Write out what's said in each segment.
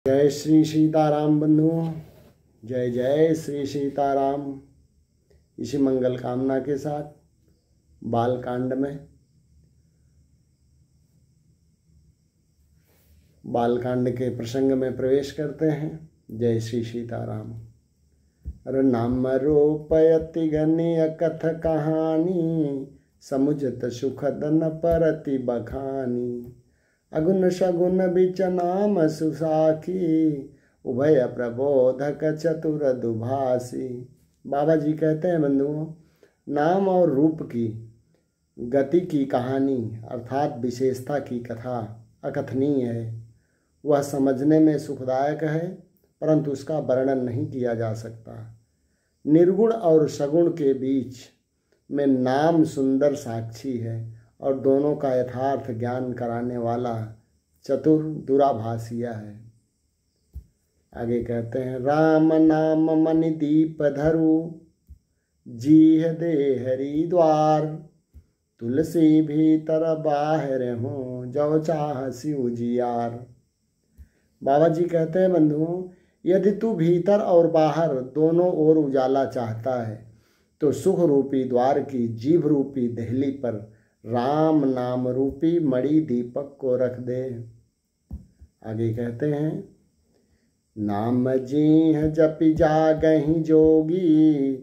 जय श्री सीताराम बंधुओं, जय जय श्री सीताराम। इसी मंगल कामना के साथ बालकांड में बालकांड के प्रसंग में प्रवेश करते हैं। जय श्री सीताराम। अरे नाम रूपयति गणीय कथ कहानी, समुझत सुखद न परति बखानी। अगुन सगुन बिच नाम सुसाखी, उभय प्रबोधक चतुर दुभासी। बाबा जी कहते हैं बंधुओं, नाम और रूप की गति की कहानी अर्थात विशेषता की कथा अकथनीय है। वह समझने में सुखदायक है, परंतु उसका वर्णन नहीं किया जा सकता। निर्गुण और सगुण के बीच में नाम सुंदर साक्षी है और दोनों का यथार्थ ज्ञान कराने वाला चतुर दुराभासिया है। आगे कहते हैं, राम नाम मनि दीप धरु, जीह दे हरि द्वार। तुलसी भीतर बाहर हो, जो चाह सिउ जियार। बाबा जी कहते हैं बंधुओं, यदि तू भीतर और बाहर दोनों ओर उजाला चाहता है तो सुख रूपी द्वार की जीभ रूपी देहली पर राम नाम रूपी मणि दीपक को रख दे। आगे कहते हैं, नाम जीह जपि जागहि जोगी,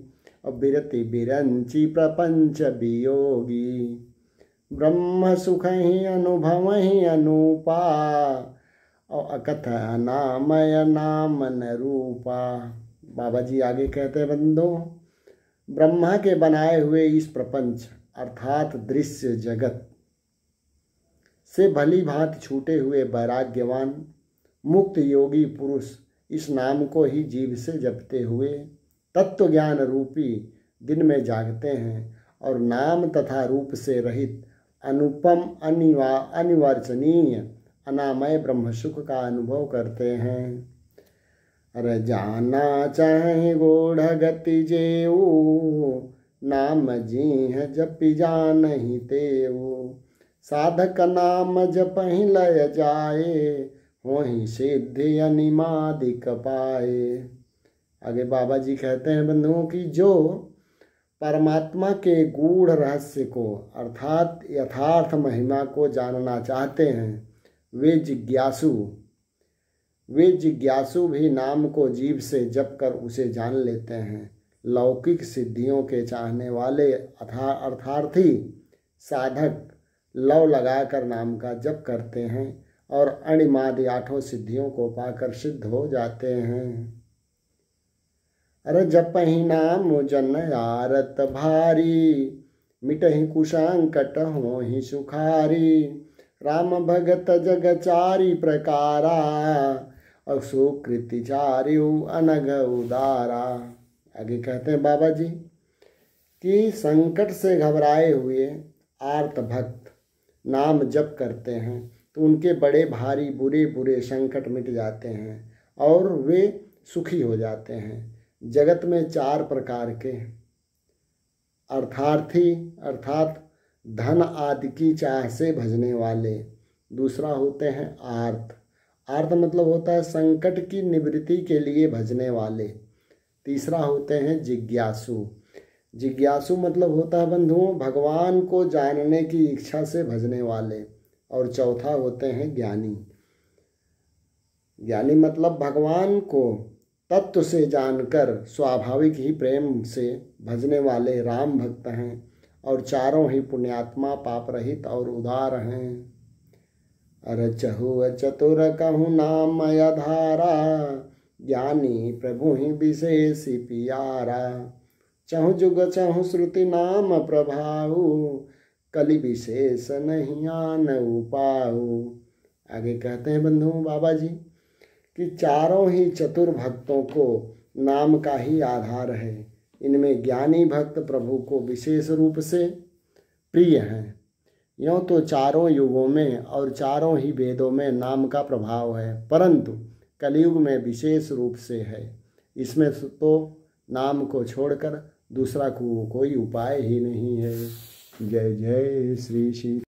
और बिरति बिरंची प्रपंच वियोगी। ब्रह्म सुख ही अनुभव ही अनूपा, और अकथ अनामय नाम न रूपा। बाबा जी आगे कहते हैं बंधुओं, ब्रह्मा के बनाए हुए इस प्रपंच अर्थात दृश्य जगत से भली भांति छूटे हुए वैराग्यवान मुक्त योगी पुरुष इस नाम को ही जीव से जपते हुए तत्व ज्ञान रूपी दिन में जागते हैं और नाम तथा रूप से रहित अनुपम अनिवार्चनीय अनामय ब्रह्म सुख का अनुभव करते हैं। अरे जाना चाहे गूढ़ गति जेऊ, नाम जीह जपि जानहि तेऊ। साधक नाम जपहि लय जाए, होहि सिद्धि अनिमादिक पाए। आगे बाबा जी कहते हैं बंधुओं की जो परमात्मा के गूढ़ रहस्य को अर्थात यथार्थ महिमा को जानना चाहते हैं, वे जिज्ञासु भी नाम को जीभ से जप कर उसे जान लेते हैं। लौकिक सिद्धियों के चाहने वाले अर्थार्थी साधक लव लगाकर नाम का जप करते हैं और अणिमादि आठों सिद्धियों को पाकर सिद्ध हो जाते हैं। अरे जपहि नाम जन आरत भारी, मिटहि कुसंकट होहि सुखारी। राम भगत जगचारी प्रकारा, और सुकृति चार्यु अनग उदारा। आगे कहते हैं बाबा जी कि संकट से घबराए हुए आर्त भक्त नाम जप करते हैं तो उनके बड़े भारी बुरे बुरे संकट मिट जाते हैं और वे सुखी हो जाते हैं। जगत में चार प्रकार के अर्थार्थी अर्थात धन आदि की चाह से भजने वाले, दूसरा होते हैं आर्त। आर्त मतलब होता है संकट की निवृत्ति के लिए भजने वाले। तीसरा होते हैं जिज्ञासु। जिज्ञासु मतलब होता है बंधुओं भगवान को जानने की इच्छा से भजने वाले। और चौथा होते हैं ज्ञानी। ज्ञानी मतलब भगवान को तत्व से जानकर स्वाभाविक ही प्रेम से भजने वाले राम भक्त हैं और चारों ही पुण्यात्मा पाप रहित और उदार हैं। अरे चहु चतुर कहु नाम धारा, ज्ञानी प्रभु ही विशेषी पियारा। चहु जुग चहु श्रुति नाम प्रभाऊ, कलि विशेष नहीं आन उपाऊ। आगे कहते हैं बंधुओं बाबा जी कि चारों ही चतुर भक्तों को नाम का ही आधार है। इनमें ज्ञानी भक्त प्रभु को विशेष रूप से प्रिय हैं। यूँ तो चारों युगों में और चारों ही वेदों में नाम का प्रभाव है, परंतु कलयुग में विशेष रूप से है। इसमें तो नाम को छोड़कर दूसरा कोई उपाय ही नहीं है। जय जय श्री श्री